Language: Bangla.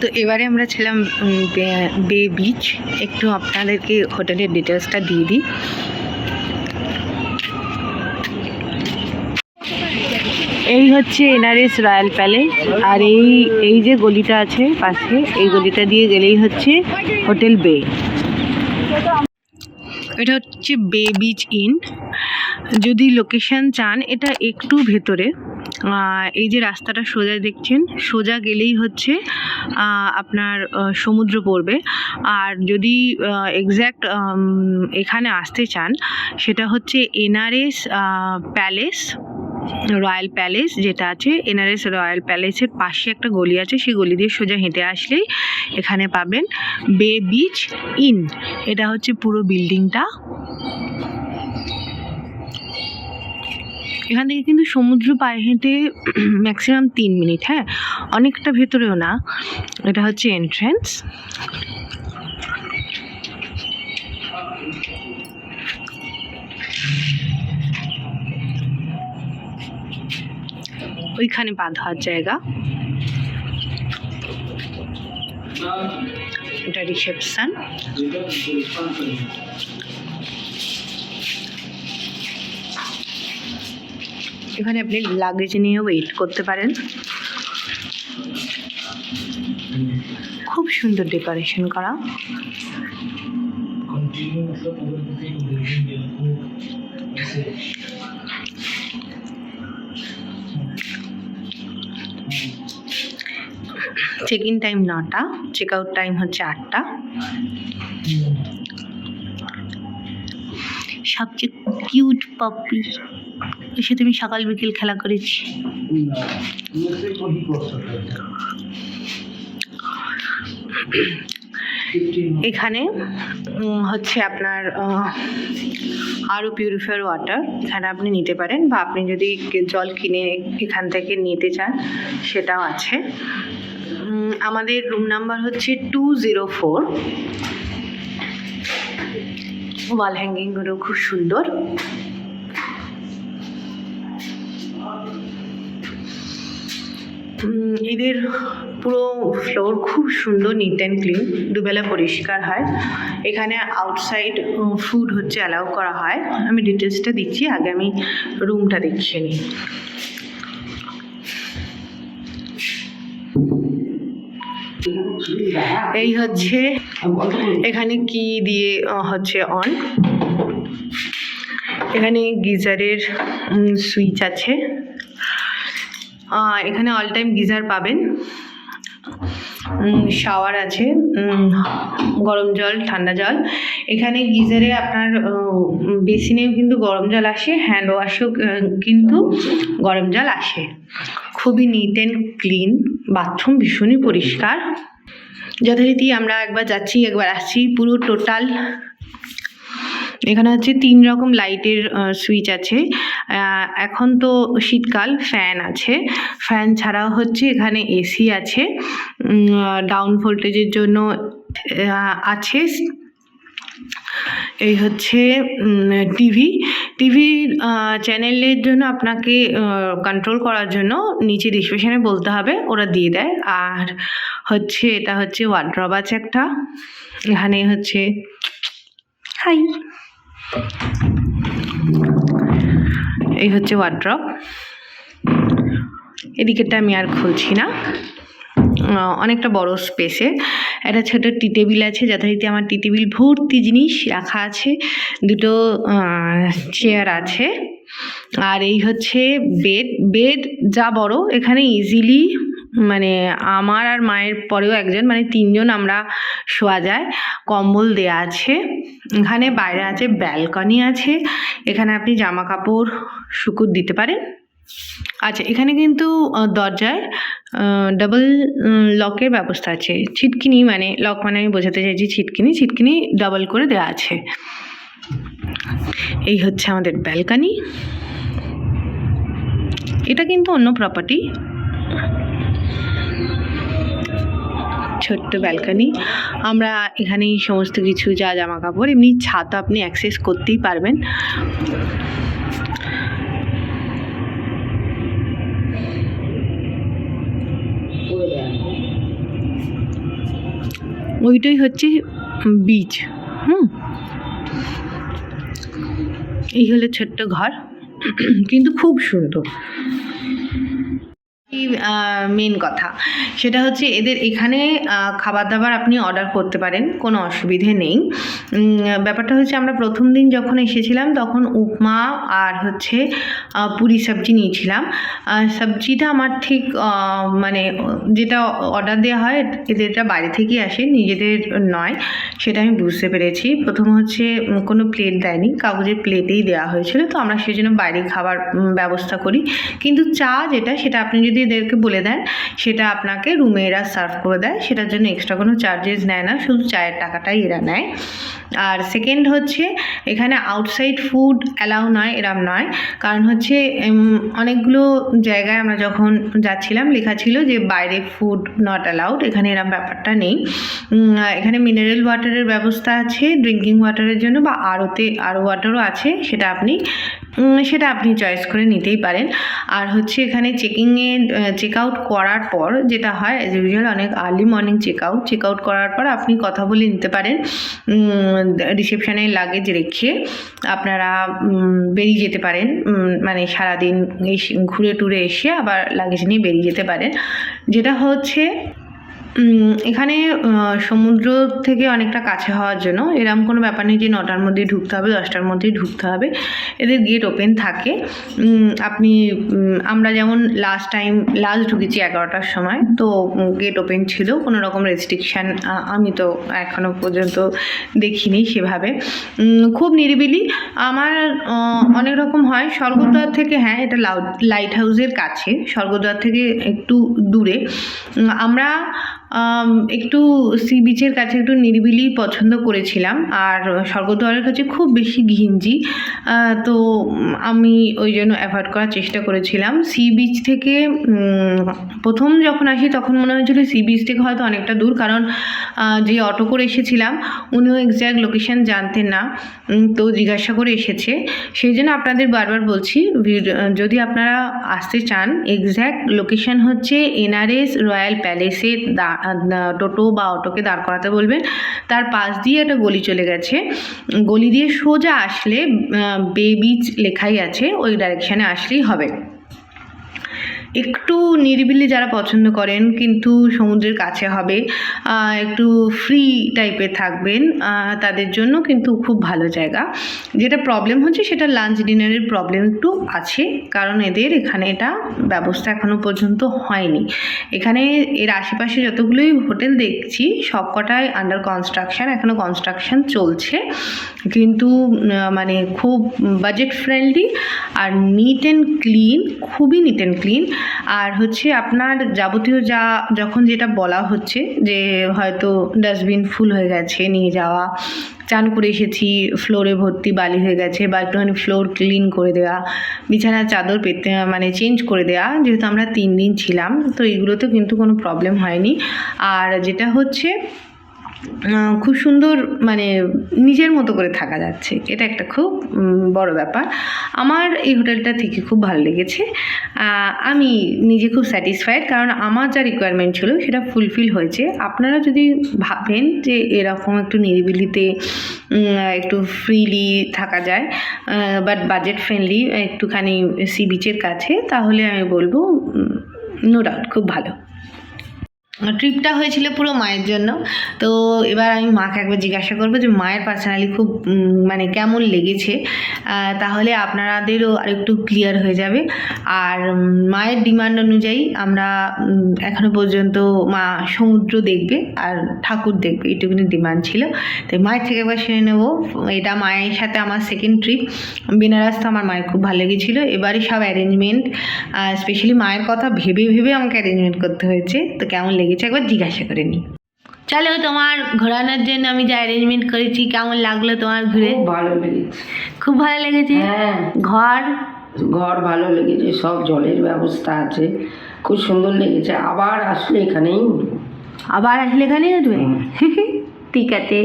তো এবারে আমরা ছিলাম বে বিচ। একটু আপনাদেরকে হোটেলের ডিটেলসটা দিয়ে দিই। এই হচ্ছে এনআরএস রয়্যাল প্যালেস, আর এই যে গলিটা আছে পাশে, এই গলিটা দিয়ে গেলেই হচ্ছে হোটেল বে। এটা হচ্ছে বে বিচ ইন। যদি লোকেশন চান, এটা একটু ভেতরে। এই যে রাস্তাটা সোজা দেখছেন, সোজা গেলেই হচ্ছে আপনার সমুদ্র পড়বে। আর যদি এক্স্যাক্ট এখানে আসতে চান, সেটা হচ্ছে এনআরএস প্যালেস, রয়্যাল প্যালেস যেটা আছে। এনআরএস রয়্যাল প্যালেসের পাশে একটা গলি আছে, সেই গলি দিয়ে সোজা হেঁটে আসলেই এখানে পাবেন বে বিচ ইন। এটা হচ্ছে পুরো বিল্ডিংটা। এখান থেকে কিন্তু সমুদ্র পায়ে হেঁটে ম্যাক্সিমাম 3 মিনিট, হ্যাঁ, অনেকটা ভেতরেও না। এটা হচ্ছে এন্ট্রেন্স। ওইখানে পা ধোয়ার জায়গা, এটা রিসেপশন। এখানে আপনি লাগেজ নিয়ে ওয়েট করতে পারেন। খুব সুন্দর ডেকোরেশন করা। চেক ইন টাইম 9টা, চেক আউট টাইম হচ্ছে 8টা। সবচেয়ে কিউট পাপ্পি, এর সাথে আমি সকাল বিকেল খেলা করেছি। এখানে হচ্ছে আপনার আরও পিউরিফায়ার ওয়াটার এখানে আপনি নিতে পারেন, বা আপনি যদি জল কিনে এখান থেকে নিতে চান সেটাও আছে। আমাদের রুম নাম্বার হচ্ছে 204। ওয়াল হ্যাঙ্গিংগুলো খুব সুন্দর। এদের পুরো ফ্লোর খুব সুন্দর, নিট অ্যান্ড ক্লিন, দুবেলা পরিষ্কার হয়। এখানে আউটসাইড ফুড হচ্ছে অ্যালাউ করা হয়। আমি ডিটেলসটা দিচ্ছি, আগে আমি রুমটা দেখিয়ে নিই। এই হচ্ছে এখানে কি দিয়ে হচ্ছে অন। এখানে গিজারের সুইচ আছে। এখানে অল টাইম গিজার পাবেন। শাওয়ার আছে, গরম জল, ঠান্ডা জল। এখানে গিজারে আপনার বেসিনেও কিন্তু গরম জল আসে, হ্যান্ড ওয়াশেও কিন্তু গরম জল আসে। খুবই নিট অ্যান্ড ক্লিন, বাথরুম ভীষণই পরিষ্কার। যথারীতি আমরা একবার যাচ্ছি একবার আসছি, পুরো টোটাল। এখানে হচ্ছে 3 রকম লাইটের সুইচ আছে। এখন তো শীতকাল, ফ্যান আছে। ফ্যান ছাড়াও হচ্ছে এখানে এসি আছে, ডাউন ভোল্টেজের জন্য আছে। এই হচ্ছে টিভি চ্যানেলের জন্য আপনাকে কন্ট্রোল করার জন্য নিচে রিসেপশনে বলতে হবে, ওরা দিয়ে দেয়। আর হচ্ছে এটা হচ্ছে ওয়ার্ড্রব আছে একটা। এখানে হচ্ছে হাই, এই হচ্ছে ওয়ার্ড্রব। এদিকেরটা আমি আর খুলছি না, অনেকটা বড় স্পেসে। একটা ছোট টি টেবিল আছে, যথারীতি আমার টি টেবিল ভর্তি জিনিস রাখা আছে। 2টো চেয়ার আছে। আর এই হচ্ছে বেড যা বড়, এখানে ইজিলি মানে আমার আর মায়ের পরেও একজন, মানে 3 জন আমরা শোয়া যায়। কম্বল দেয়া আছে। এখানে বাইরে আছে ব্যালকনি আছে, এখানে আপনি জামা কাপড় শুকুর দিতে পারেন। আচ্ছা, এখানে কিন্তু দরজায় ডাবল লকের ব্যবস্থা আছে। ছিটকিনি মানে লক, মানে আমি বোঝাতে চাইছি ছিটকিনি ডাবল করে দেওয়া আছে। এই হচ্ছে আমাদের ব্যালকনি। এটা কিন্তু অন্য প্রপার্টি। ছোট্ট ব্যালকনি। আমরা এখানেই সমস্ত কিছু, যা জামা কাপড়, এমনি ছাদ আপনি অ্যাক্সেস করতেই পারবেন। ওইটাই হচ্ছে বিচ। এই হলো ছোট্ট ঘর, কিন্তু খুব সুন্দর। মেন কথা সেটা হচ্ছে এদের এখানে খাবার দাবার আপনি অর্ডার করতে পারেন, কোনো অসুবিধে নেই। ব্যাপারটা হচ্ছে আমরা প্রথম দিন যখন এসেছিলাম তখন উপমা আর হচ্ছে পুরি সবজি নিয়েছিলাম। সবজিটা আমার ঠিক মানে যেটা অর্ডার দেওয়া হয় এদেরটা বাইরে থেকেই আসে, নিজেদের নয়, সেটা আমি বুঝতে পেরেছি। প্রথম হচ্ছে কোনো প্লেট দেয়নি, কাগজের প্লেটেই দেওয়া হয়েছিল, তো আমরা সেই জন্য বাইরে খাবার ব্যবস্থা করি। কিন্তু চা যেটা, সেটা আপনি যদি এদেরকে বলে দেন সেটা আপনাকে রুমে এরা সার্ভ করে দেয়, সেটার জন্য এক্সট্রা কোনো চার্জেস নেয় না, শুধু চায়ের টাকাটাই এরা নেয়। আর সেকেন্ড হচ্ছে এখানে আউটসাইড ফুড অ্যালাউ নয়, এরম নয়, কারণ হচ্ছে অনেকগুলো জায়গায় আমরা যখন যাচ্ছিলাম লেখা ছিল যে বাইরে ফুড নট অ্যালাউড, এখানে এরম ব্যাপারটা নেই। এখানে মিনারেল ওয়াটারের ব্যবস্থা আছে ড্রিঙ্কিং ওয়াটারের জন্য, বা আরও ওয়াটারও আছে, সেটা আপনি চয়েস করে নিতেই পারেন। আর হচ্ছে এখানে চেক আউট করার পর যেটা হয় অ্যাজ ইউজুয়াল, অনেক আর্লি মর্নিং চেক আউট করার পর আপনি কথা বলে নিতে পারেন, রিসেপশানে লাগেজ রেখে আপনারা বেরিয়ে যেতে পারেন, মানে সারাদিন ঘুরে টুরে এসে আবার লাগেজ নিয়ে বেরিয়ে যেতে পারেন। যেটা হচ্ছে এখানে সমুদ্র থেকে অনেকটা কাছে হওয়ার জন্য এরকম কোনো ব্যাপার নেই যে 9টার মধ্যেই ঢুকতে হবে, 10টার মধ্যেই ঢুকতে হবে, এদের গেট ওপেন থাকে। আমরা যেমন লাস্ট ঢুকেছি 11টার সময়, তো গেট ওপেন ছিল, কোনো রকম রেস্ট্রিকশান আমি তো এখনও পর্যন্ত দেখিনি সেভাবে। খুব নিরিবিলি। আমার অনেক রকম হয় স্বর্গদ্বার থেকে, হ্যাঁ এটা লাইট হাউসের কাছে, স্বর্গদ্বার থেকে একটু দূরে। আমরা একটু সি বিচের কাছে একটু নিরিবিলি পছন্দ করেছিলাম, আর স্বর্গদ্বারের কাছে খুব বেশি ঘিঞ্জি, তো আমি ওই জন্য অ্যাভয়েড করার চেষ্টা করেছিলাম। সি বিচ থেকে প্রথম যখন আসি তখন মনে হয়েছিল সি বিচ থেকে হয়তো অনেকটা দূর, কারণ যে অটো করে এসেছিলাম উনিও এক্স্যাক্ট লোকেশান জানতেন না, তো জিজ্ঞাসা করে এসেছে। সেই জন্য আপনাদের বারবার বলছি, যদি আপনারা আসতে চান এক্স্যাক্ট লোকেশান হচ্ছে NRS রয়্যাল প্যালেসে টোটো বা অটোকে দাঁড় করাতে বলবেন, তার পাশ দিয়ে একটা গলি চলে গেছে, গলি দিয়ে সোজা আসলে বে বিচ লেখাই আছে, ওই ডাইরেকশানে আসলেই হবে। একটু নিরিবিলি যারা পছন্দ করেন কিন্তু সমুদ্রের কাছে হবে, একটু ফ্রি টাইপের থাকবেন, তাদের জন্য কিন্তু খুব ভালো জায়গা। যেটা প্রবলেম হচ্ছে সেটা লাঞ্চ ডিনারের প্রবলেম একটু আছে, কারণ এদের এখানে এটা ব্যবস্থা এখনও পর্যন্ত হয়নি। এখানে এর আশেপাশে যতগুলোই হোটেল দেখছি সবকটাই আন্ডার কনস্ট্রাকশান, এখনও কনস্ট্রাকশান চলছে, কিন্তু মানে খুব বাজেট ফ্রেন্ডলি আর নিট অ্যান্ড ক্লিন, খুবই নিট অ্যান্ড ক্লিন। আর হচ্ছে আপনার যাবতীয় যখন যেটা বলা হচ্ছে যে হয়তো ডাস্টবিন ফুল হয়ে গেছে নিয়ে যাওয়া, চান করে এসেছি ফ্লোরে ভর্তি বালি হয়ে গেছে, বা একটুখানি ফ্লোর ক্লিন করে দেওয়া, বিছানার চাদর পেতে মানে চেঞ্জ করে দেওয়া, যেহেতু আমরা 3 দিন ছিলাম তো এগুলোতে কিন্তু কোনো প্রবলেম হয়নি। আর যেটা হচ্ছে খুব সুন্দর, মানে নিজের মতো করে থাকা যাচ্ছে, এটা একটা খুব বড় ব্যাপার। আমার এই হোটেলটা থেকে খুব ভালো লেগেছে, আমি নিজে খুব স্যাটিসফাইড, কারণ আমার যা রিকোয়ারমেন্ট ছিল সেটা ফুলফিল হয়েছে। আপনারা যদি ভাবেন যে এরকম একটু নিরিবিলিতে একটু ফ্রিলি থাকা যায় বাট বাজেট ফ্রেন্ডলি, একটুখানি সি বিচের কাছে, তাহলে আমি বলবো নো ডাউট খুব ভালো। ট্রিপটা হয়েছিল পুরো মায়ের জন্য, তো এবার আমি মাকে একবার জিজ্ঞাসা করবো যে মায়ের পার্সোনালি খুব মানে কেমন লেগেছে, তাহলে আপনাদেরও আরেকটু ক্লিয়ার হয়ে যাবে। আর মায়ের ডিমান্ড অনুযায়ী আমরা এখনও পর্যন্ত মা সমুদ্র দেখবে আর ঠাকুর দেখবে, এইটুকুনি ডিমান্ড ছিল। তাই মায়ের থেকে একবার শুনে নেবো। এটা মায়ের সাথে আমার সেকেন্ড ট্রিপ। বেনারস তো আমার মায়ের খুব ভালো লেগেছিলো, এবারে সব অ্যারেঞ্জমেন্ট, স্পেশালি মায়ের কথা ভেবে ভেবে আমাকে অ্যারেঞ্জমেন্ট করতে হয়েছে, তো কেমন লেগেছে একবার জিজ্ঞাসা করে নিই। চলো, তোমার ঘোরানোর জন্য আমি যে অ্যারেঞ্জমেন্ট করেছি কেমন লাগলো তোমার ঘুরে? ভালো লেগেছে, খুব ভালো লেগেছে। হ্যাঁ, ঘর ভালো লেগেছে, সব জলের ব্যবস্থা আছে, খুব সুন্দর লেগেছে। আবার আসলে এখানেই উঠবো। আবার আসলে এখানেই উঠবে? ঠিক আছে।